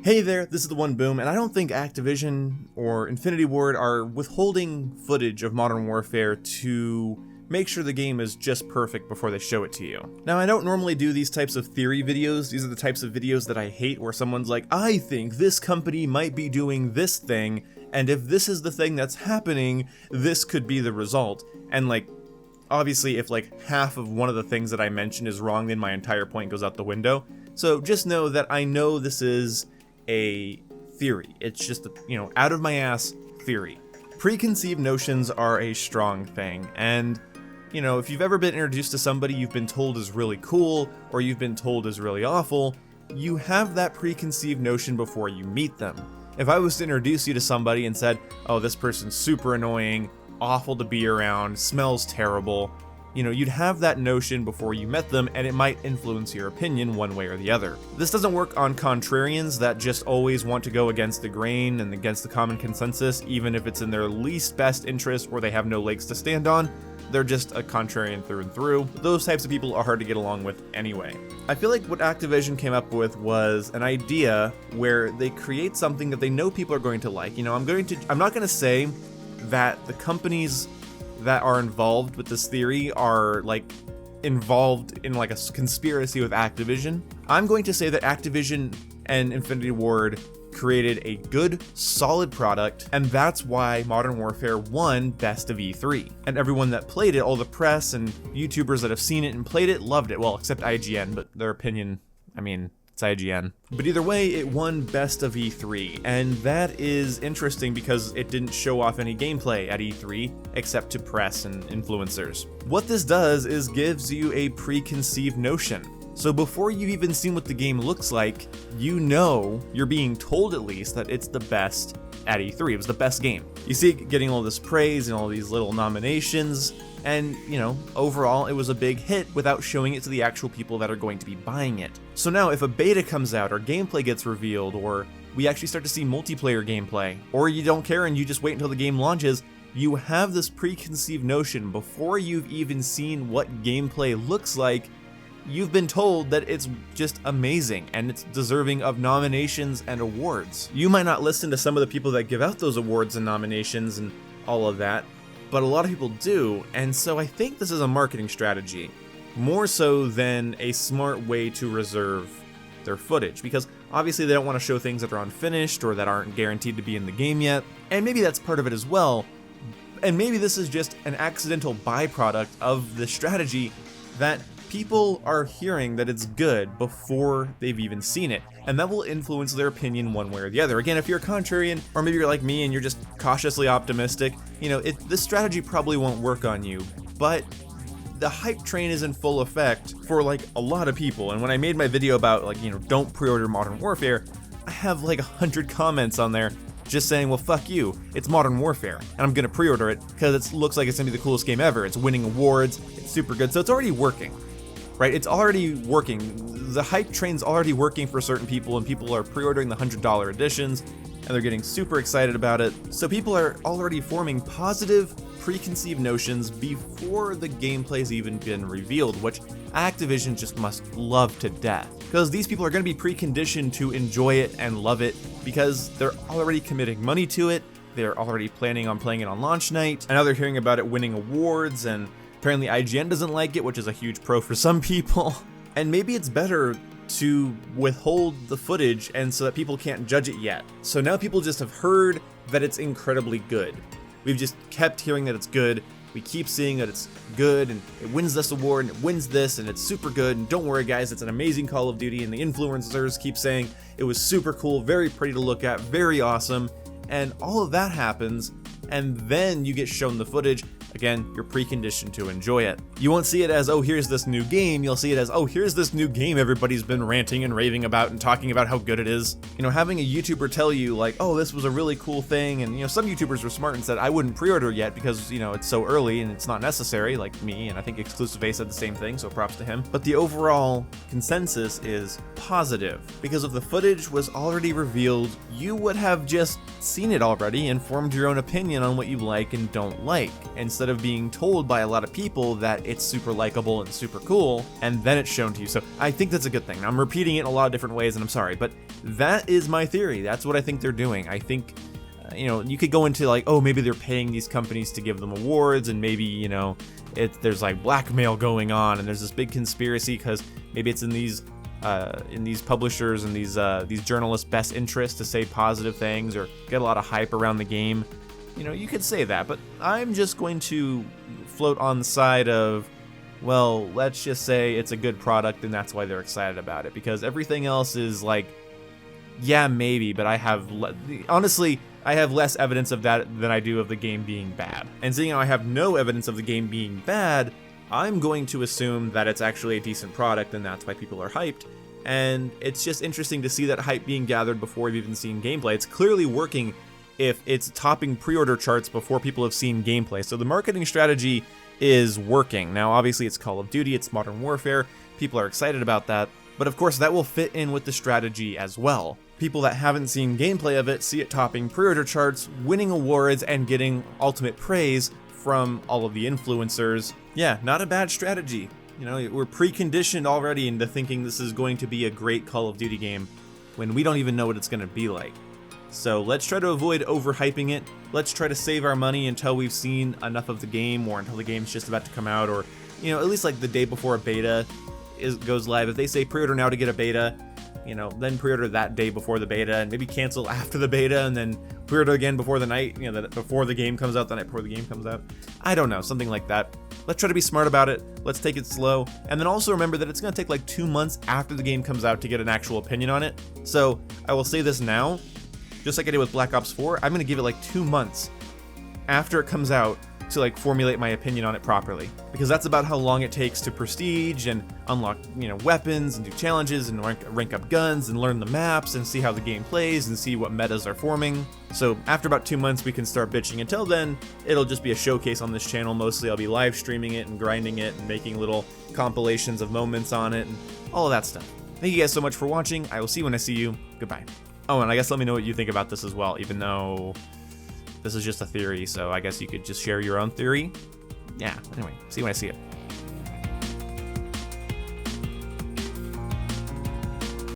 Hey there, this is the One Boom, and I don't think Activision or Infinity Ward are withholding footage of Modern Warfare to make sure the game is just perfect before they show it to you. Now, I don't normally do these types of theory videos. These are the types of videos that I hate, where someone's like, I think this company might be doing this thing, and if this is the thing that's happening, this could be the result. And like, obviously, if like half of one of the things that I mentioned is wrong, then my entire point goes out the window. So just know that I know this is a theory. It's just, out of my ass theory. Preconceived notions are a strong thing, and if you've ever been introduced to somebody you've been told is really cool, or you've been told is really awful, you have that preconceived notion before you meet them. If I was to introduce you to somebody and said, oh, this person's super annoying, awful to be around, smells terrible, you'd have that notion before you met them, and it might influence your opinion one way or the other. This doesn't work on contrarians that just always want to go against the grain and against the common consensus, even if it's in their least best interest or they have no legs to stand on. They're just a contrarian through and through. Those types of people are hard to get along with anyway. I feel like what Activision came up with was an idea where they create something that they know people are going to like. I'm not going to say that the companies that are involved with this theory are like involved in like a conspiracy with Activision. I'm going to say that Activision and Infinity Ward created a good, solid product, and that's why Modern Warfare won Best of E3. And everyone that played it, all the press and YouTubers that have seen it and played it, loved it. Well, except IGN, but their opinion, it's IGN. But either way, it won Best of E3, and that is interesting because it didn't show off any gameplay at E3, except to press and influencers. What this does is gives you a preconceived notion. So before you've even seen what the game looks like, you're being told at least that it's the best at E3. It was the best game. You see it getting all this praise and all these little nominations, and, overall it was a big hit without showing it to the actual people that are going to be buying it. So now if a beta comes out, or gameplay gets revealed, or we actually start to see multiplayer gameplay, or you don't care and you just wait until the game launches, you have this preconceived notion before you've even seen what gameplay looks like. You've been told that it's just amazing and it's deserving of nominations and awards. You might not listen to some of the people that give out those awards and nominations and all of that, but a lot of people do, and so I think this is a marketing strategy, more so than a smart way to reserve their footage, because obviously they don't want to show things that are unfinished or that aren't guaranteed to be in the game yet, and maybe that's part of it as well, and maybe this is just an accidental byproduct of the strategy that people are hearing that it's good before they've even seen it, and that will influence their opinion one way or the other. Again, if you're a contrarian, or maybe you're like me and you're just cautiously optimistic, this strategy probably won't work on you, but the hype train is in full effect for like a lot of people. And when I made my video about don't pre-order Modern Warfare, I have like 100 comments on there just saying, well, fuck you, it's Modern Warfare, and I'm gonna pre-order it because it looks like it's gonna be the coolest game ever. It's winning awards, it's super good, so it's already working. Right, it's already working. The hype train's already working for certain people, and people are pre-ordering the $100 editions, and they're getting super excited about it. So people are already forming positive, preconceived notions before the gameplay's even been revealed, which Activision just must love to death. Because these people are going to be preconditioned to enjoy it and love it, because they're already committing money to it, they're already planning on playing it on launch night, and now they're hearing about it winning awards, and apparently IGN doesn't like it, which is a huge pro for some people. And maybe it's better to withhold the footage and so that people can't judge it yet. So now people just have heard that it's incredibly good. We've just kept hearing that it's good. We keep seeing that it's good and it wins this award and it wins this and it's super good. And don't worry guys, it's an amazing Call of Duty. And the influencers keep saying it was super cool, very pretty to look at, very awesome. And all of that happens, and then you get shown the footage. Again, you're preconditioned to enjoy it. You won't see it as, oh, here's this new game. You'll see it as, oh, here's this new game everybody's been ranting and raving about and talking about how good it is. Having a YouTuber tell you like, oh, this was a really cool thing. And, some YouTubers were smart and said, I wouldn't pre-order yet because, it's so early and it's not necessary, like me. And I think Exclusive A said the same thing, so props to him. But the overall consensus is positive, because if the footage was already revealed, you would have just seen it already and formed your own opinion on what you like and don't like, instead of being told by a lot of people that it's super likable and super cool, and then it's shown to you. So I think that's a good thing. Now, I'm repeating it in a lot of different ways, and I'm sorry, but That is my theory. That's what I think they're doing. I think, you could go into like, oh, maybe they're paying these companies to give them awards, and maybe, there's like blackmail going on, and there's this big conspiracy because maybe it's in these publishers and these journalists' best interest to say positive things or get a lot of hype around the game. You could say that, but I'm just going to float on the side of, well, let's just say it's a good product and that's why they're excited about it, because everything else is like, yeah, maybe, but I have less evidence of that than I do of the game being bad. And seeing how I have no evidence of the game being bad, I'm going to assume that it's actually a decent product, and that's why people are hyped. And it's just interesting to see that hype being gathered before we've even seen gameplay. It's clearly working if it's topping pre-order charts before people have seen gameplay. So the marketing strategy is working. Now, obviously, it's Call of Duty, it's Modern Warfare, people are excited about that, but of course that will fit in with the strategy as well. People that haven't seen gameplay of it see it topping pre-order charts, winning awards, and getting ultimate praise from all of the influencers. Yeah, not a bad strategy. We're preconditioned already into thinking this is going to be a great Call of Duty game when we don't even know what it's going to be like. So let's try to avoid overhyping it. Let's try to save our money until we've seen enough of the game, or until the game's just about to come out, or at least like the day before a beta goes live. If they say pre-order now to get a beta, then pre-order that day before the beta, and maybe cancel after the beta, and then pre-order again before the night, before the game comes out, the night before the game comes out. I don't know, something like that. Let's try to be smart about it. Let's take it slow. And then also remember that it's going to take like 2 months after the game comes out to get an actual opinion on it. So I will say this now, just like I did with Black Ops 4, I'm going to give it like 2 months after it comes out to like formulate my opinion on it properly, because that's about how long it takes to prestige and unlock weapons and do challenges and rank up guns and learn the maps and see how the game plays and see what metas are forming. So after about 2 months we can start bitching. Until then, it'll just be a showcase on this channel. Mostly I'll be live streaming it and grinding it and making little compilations of moments on it and all of that stuff. Thank you guys so much for watching. I will see you when I see you. Goodbye. Oh, and I guess let me know what you think about this as well, even though this is just a theory, so I guess you could just share your own theory. Yeah, anyway, see you when I see it.